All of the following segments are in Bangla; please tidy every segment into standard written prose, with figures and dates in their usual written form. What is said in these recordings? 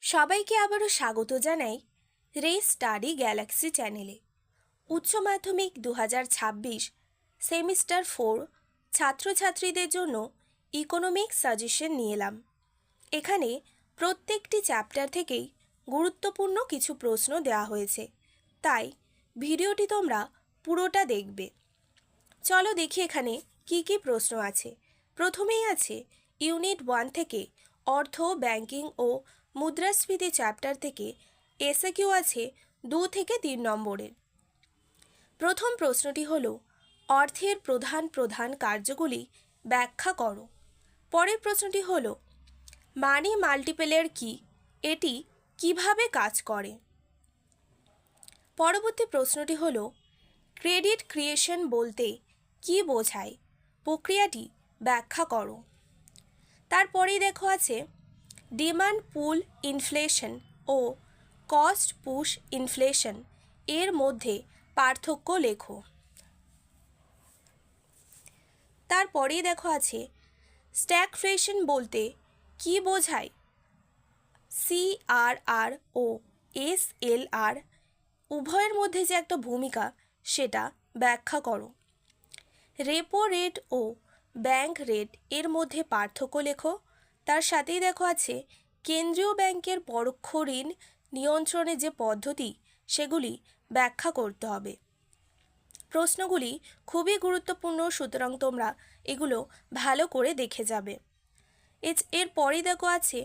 সবাইকে আবারও স্বাগত জানাই রে স্টাডি গ্যালাক্সি চ্যানেলে। উচ্চ মাধ্যমিক 2026 সেমিস্টার 4 ছাত্রছাত্রীদের জন্য ইকোনমিক সাজেশন নিয়ে এলাম। এখানে প্রত্যেকটি চ্যাপ্টার থেকেই গুরুত্বপূর্ণ কিছু প্রশ্ন দেওয়া হয়েছে, তাই ভিডিওটি তোমরা পুরোটা দেখবে। চলো দেখি এখানে কি কি প্রশ্ন আছে। প্রথমেই আছে ইউনিট 1 থেকে অর্থ, ব্যাংকিং ও মুদ্রাস্ফীতি চ্যাপ্টার থেকে এসএকিউ আছে 2 থেকে 3 নম্বরের। প্রথম প্রশ্নটি হলো অর্থের প্রধান প্রধান কার্যগুলি ব্যাখ্যা করো। পরের প্রশ্নটি হলো মানি মাল্টিপ্লেয়ার কি, এটি কিভাবে কাজ করে। পরবর্তী প্রশ্নটি হলো ক্রেডিট ক্রিয়েশন বলতে কি বোঝায়, প্রক্রিয়াটি ব্যাখ্যা করো। তারপরেই দেখো আছে ডিমান্ড পুল ইনফ্লেশন ও কস্ট পুশ ইনফ্লেশন এর মধ্যে পার্থক্য লেখো। তারপরেই দেখো আছে স্ট্যাগফ্লেশন বলতে কি বোঝায়, সিআরআর ও এসএলআর উভয়ের মধ্যে যে একটা ভূমিকা সেটা ব্যাখ্যা করো। রেপো রেট ও ব্যাংক রেট এর মধ্যে পার্থক্য লেখো। তার সাথেই দেখো আছে কেন্দ্রীয় ব্যাংকের পরোক্ষ ঋণ নিয়ন্ত্রণের যে পদ্ধতি সেগুলি ব্যাখ্যা করতে হবে। প্রশ্নগুলি খুবই গুরুত্বপূর্ণ, সুতরাং তোমরা এগুলো ভালো করে দেখে যাবে। এরপরেই দেখো আছে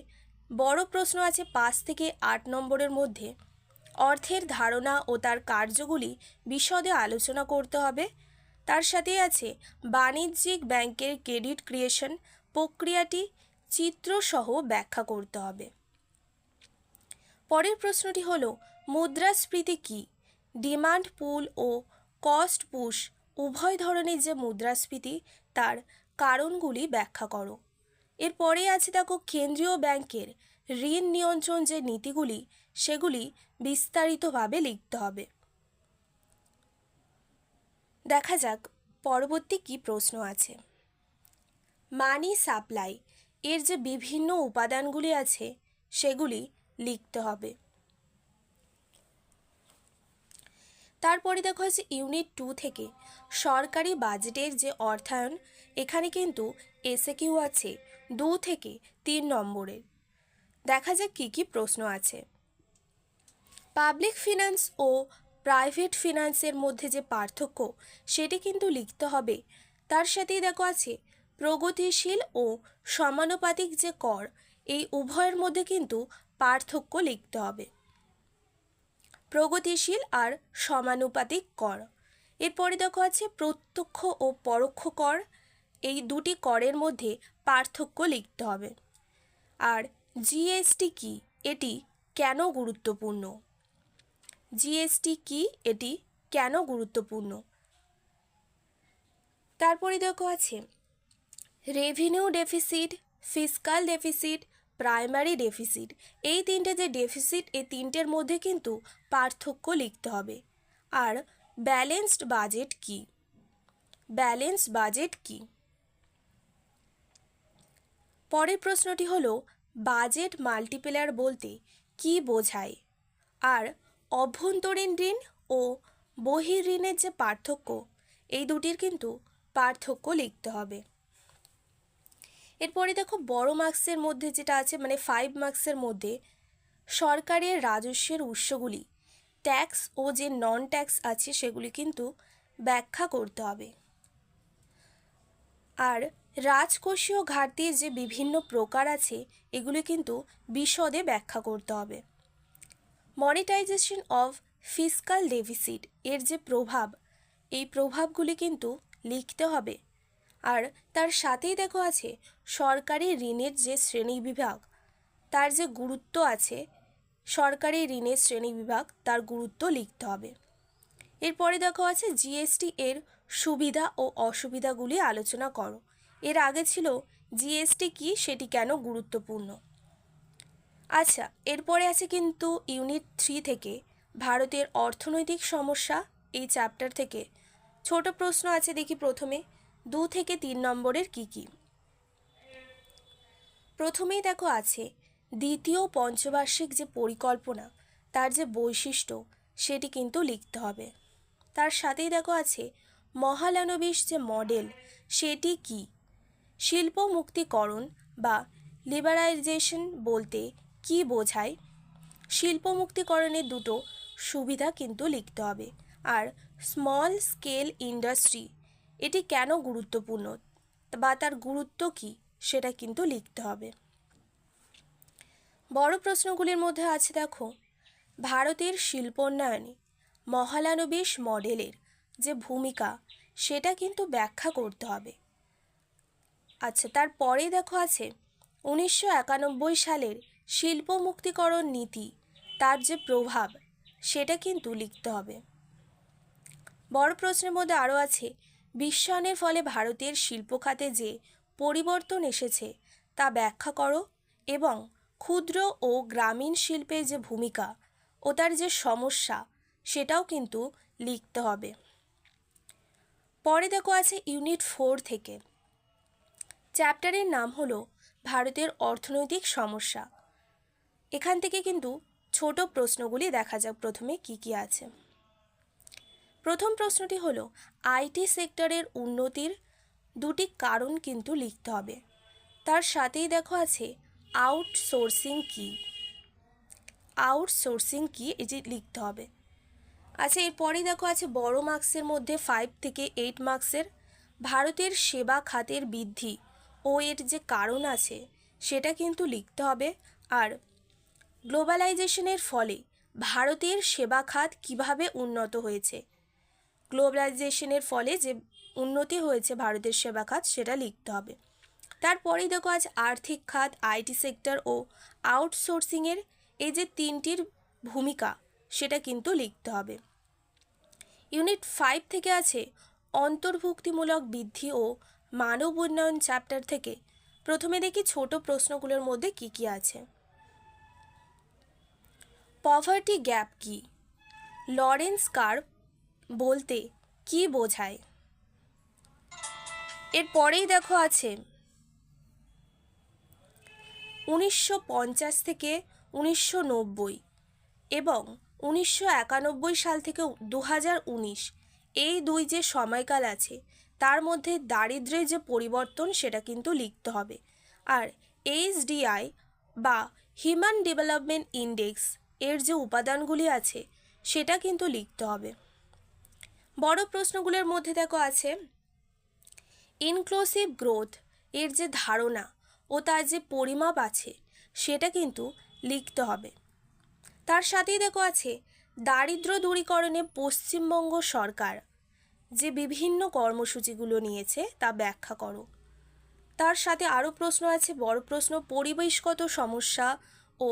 বড় প্রশ্ন আছে 5 থেকে 8 নম্বরের মধ্যে অর্থের ধারণা ও তার কার্যগুলি বিশদে আলোচনা করতে হবে। তার সাথেই আছে বাণিজ্যিক ব্যাংকের ক্রেডিট ক্রিয়েশন প্রক্রিয়াটি চিত্রসহ ব্যাখ্যা করতে হবে। পরের প্রশ্নটি হলো মুদ্রাস্ফীতি কি, ডিমান্ড পুল ও কস্ট পুশ উভয় ধরনের যে মুদ্রাস্ফীতি তার কারণগুলি ব্যাখ্যা করো। এরপরে আছে দেখো কেন্দ্রীয় ব্যাংকের ঋণ নিয়ন্ত্রণ যে নীতিগুলি সেগুলি বিস্তারিতভাবে লিখতে হবে। দেখা যাক পরবর্তী কি প্রশ্ন আছে। মানি সাপ্লাই এর যে বিভিন্ন উপাদানগুলি আছে সেগুলি লিখতে হবে। তারপরে দেখো আছে ইউনিট 2 থেকে সরকারি বাজেটের যে অর্থায়ন, এখানে কিন্তু এসএকিউ আছে 2 থেকে 3 নম্বরের। দেখা যাক কি কি প্রশ্ন আছে। পাবলিক ফিনান্স ও প্রাইভেট ফিনান্সের মধ্যে যে পার্থক্য সেটি কিন্তু লিখতে হবে। তার সাথেই দেখো আছে প্রগতিশীল ও সমানুপাতিক যে কর, এই উভয়ের মধ্যে কিন্তু পার্থক্য লিখতে হবে। প্রগতিশীল আর সমানুপাতিক কর। এরপরে দেখো আছে প্রত্যক্ষ ও পরোক্ষ কর, এই দুটি করের মধ্যে পার্থক্য লিখতে হবে। আর জিএসটি কি, এটি কেন গুরুত্বপূর্ণ, জিএসটি কি, এটি কেন গুরুত্বপূর্ণ। তারপরে দেখো আছে revenue deficit, fiscal deficit, primary deficit, এই তিনটে যে ডেফিসিট, এই তিনটের মধ্যে কিন্তু পার্থক্য লিখতে হবে। আর ব্যালেন্সড বাজেট কি, ব্যালেন্স বাজেট কি। পরের প্রশ্নটি হলো বাজেট মাল্টিপ্লেয়ার বলতে কি বোঝায়। আর অভ্যন্তরীণ ঋণ ও বহির্ঋণের যে পার্থক্য, এই দুটির কিন্তু পার্থক্য লিখতে হবে। এরপরে দেখো বড় মার্কসের মধ্যে যেটা আছে, মানে 5 মার্কসের মধ্যে সরকারের রাজস্বের উৎসগুলি, ট্যাক্স ও যে নন ট্যাক্স আছে সেগুলি কিন্তু ব্যাখ্যা করতে হবে। আর রাজকোষীয় ঘাটতির যে বিভিন্ন প্রকার আছে এগুলি কিন্তু বিশদে ব্যাখ্যা করতে হবে। মনিটাইজেশন অফ ফিসকাল ডেফিসিট এর যে প্রভাব, এই প্রভাবগুলি কিন্তু লিখতে হবে। আর তার সাথেই দেখো আছে সরকারি ঋণের যে শ্রেণীবিভাগ, তার যে গুরুত্ব আছে, সরকারি ঋণের শ্রেণীবিভাগ তার গুরুত্ব লিখতে হবে। এরপরে দেখো আছে জিএসটি এর সুবিধা ও অসুবিধাগুলি আলোচনা করো। এর আগে ছিল জিএসটি কি, সেটি কেন গুরুত্বপূর্ণ। আচ্ছা, এরপরে আছে কিন্তু ইউনিট 3 থেকে ভারতের অর্থনৈতিক সমস্যা, এই চ্যাপ্টার থেকে ছোট প্রশ্ন আছে। দেখি প্রথমে 2 থেকে 3 নম্বরের কি কি। প্রথমেই দেখো আছে দ্বিতীয় পঞ্চবার্ষিক যে পরিকল্পনা তার যে বৈশিষ্ট্য সেটি কিন্তু লিখতে হবে। তার সাথেই দেখো আছে মহালানবিশ যে মডেল সেটি কি, শিল্প মুক্তিকরণ বা লিবারাইজেশন বলতে কি বোঝায়, শিল্প মুক্তিকরণের দুটো সুবিধা কিন্তু লিখতে হবে। আর স্মল স্কেল ইন্ডাস্ট্রি এটি কেন গুরুত্বপূর্ণ বা তার গুরুত্ব কি সেটা কিন্তু লিখতে হবে। বড় প্রশ্নগুলির মধ্যে আছে দেখো ভারতের শিল্পোন্নয়নে মহালানবিশ মডেলের যে ভূমিকা সেটা কিন্তু ব্যাখ্যা করতে হবে। আচ্ছা, তারপরে দেখো আছে 1991 সালের শিল্প মুক্তিকরণ নীতি তার যে প্রভাব সেটা কিন্তু লিখতে হবে। বড় প্রশ্নের মধ্যে আরও আছে বিশ্বায়নের ফলে ভারতের শিল্প খাতে যে পরিবর্তন এসেছে তা ব্যাখ্যা করো এবং ক্ষুদ্র ও গ্রামীণ শিল্পের যে ভূমিকা ও তার যে সমস্যা সেটাও কিন্তু লিখতে হবে। পরে দেখো আছে ইউনিট 4 থেকে চ্যাপ্টারের নাম হলো ভারতের অর্থনৈতিক সমস্যা। এখান থেকে কিন্তু ছোট প্রশ্নগুলি দেখা যাক প্রথমে কি কি আছে। প্রথম প্রশ্নটি হলো আইটি সেক্টরের উন্নতির দুটি কারণ কিন্তু লিখতে হবে। তার সাথেই দেখো আছে আউটসোর্সিং কি, আউটসোর্সিং কি এটি লিখতে হবে। আচ্ছা, এরপরেই দেখো আছে বড় মার্কসের মধ্যে 5 থেকে 8 মার্কসের ভারতের সেবা খাতের বৃদ্ধি ও এর যে কারণ আছে সেটা কিন্তু লিখতে হবে। আর গ্লোবালাইজেশনের ফলে ভারতের সেবা খাত কীভাবে উন্নত হয়েছে, গ্লোবালাইজেশনের ফলে যে উন্নতি হয়েছে ভারতের সেবা খাত সেটা লিখতে হবে। তারপরেই দেখো আজ আর্থিক খাত, আইটি সেক্টর ও আউটসোর্সিংয়ের এই যে তিনটির ভূমিকা সেটা কিন্তু লিখতে হবে। ইউনিট 5 থেকে আছে অন্তর্ভুক্তিমূলক বৃদ্ধি ও মানব উন্নয়ন চ্যাপ্টার থেকে প্রথমে দেখি ছোট প্রশ্নগুলোর মধ্যে কি কি আছে। পভার্টি গ্যাপ কি, লরেন্স কার্ভ বলতে কি বোঝায়। এরপরেই দেখো আছে 1950 থেকে 1990 এবং 1991 সাল থেকে 2019 এই দুই যে সময়কাল আছে তার মধ্যে দারিদ্র্যের যে পরিবর্তন সেটা কিন্তু লিখতে হবে। আর HDI বা হিউম্যান ডেভেলপমেন্ট ইন্ডেক্স এর যে উপাদানগুলি আছে সেটা কিন্তু লিখতে হবে। বড় প্রশ্নগুলোর মধ্যে দেখো আছে ইনক্লুসিভ গ্রোথ এর যে ধারণা ও তার যে পরিমাপ আছে সেটা কিন্তু লিখতে হবে। তার সাথেই দেখো আছে দারিদ্র্য দূরীকরণে পশ্চিমবঙ্গ সরকার যে বিভিন্ন কর্মসূচিগুলো নিয়েছে তা ব্যাখ্যা করো। তার সাথে আরও প্রশ্ন আছে বড় প্রশ্ন পরিবেশগত সমস্যা ও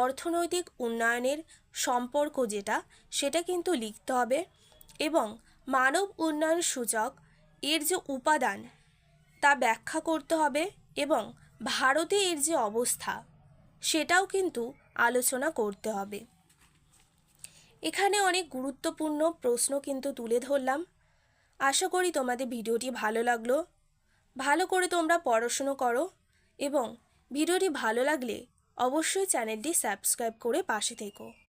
অর্থনৈতিক উন্নয়নের সম্পর্ক যেটা সেটা কিন্তু লিখতে হবে এবং মানব উন্নয়ন সূচক এর যে উপাদান তা ব্যাখ্যা করতে হবে এবং ভারতে এর যে অবস্থা সেটাও কিন্তু আলোচনা করতে হবে। এখানে অনেক গুরুত্বপূর্ণ প্রশ্ন কিন্তু তুলে ধরলাম। আশা করি তোমাদের ভিডিওটি ভালো লাগলো। ভালো করে তোমরা পড়াশুনো করো এবং ভিডিওটি ভালো লাগলে অবশ্যই চ্যানেলটি সাবস্ক্রাইব করে পাশে থেকো।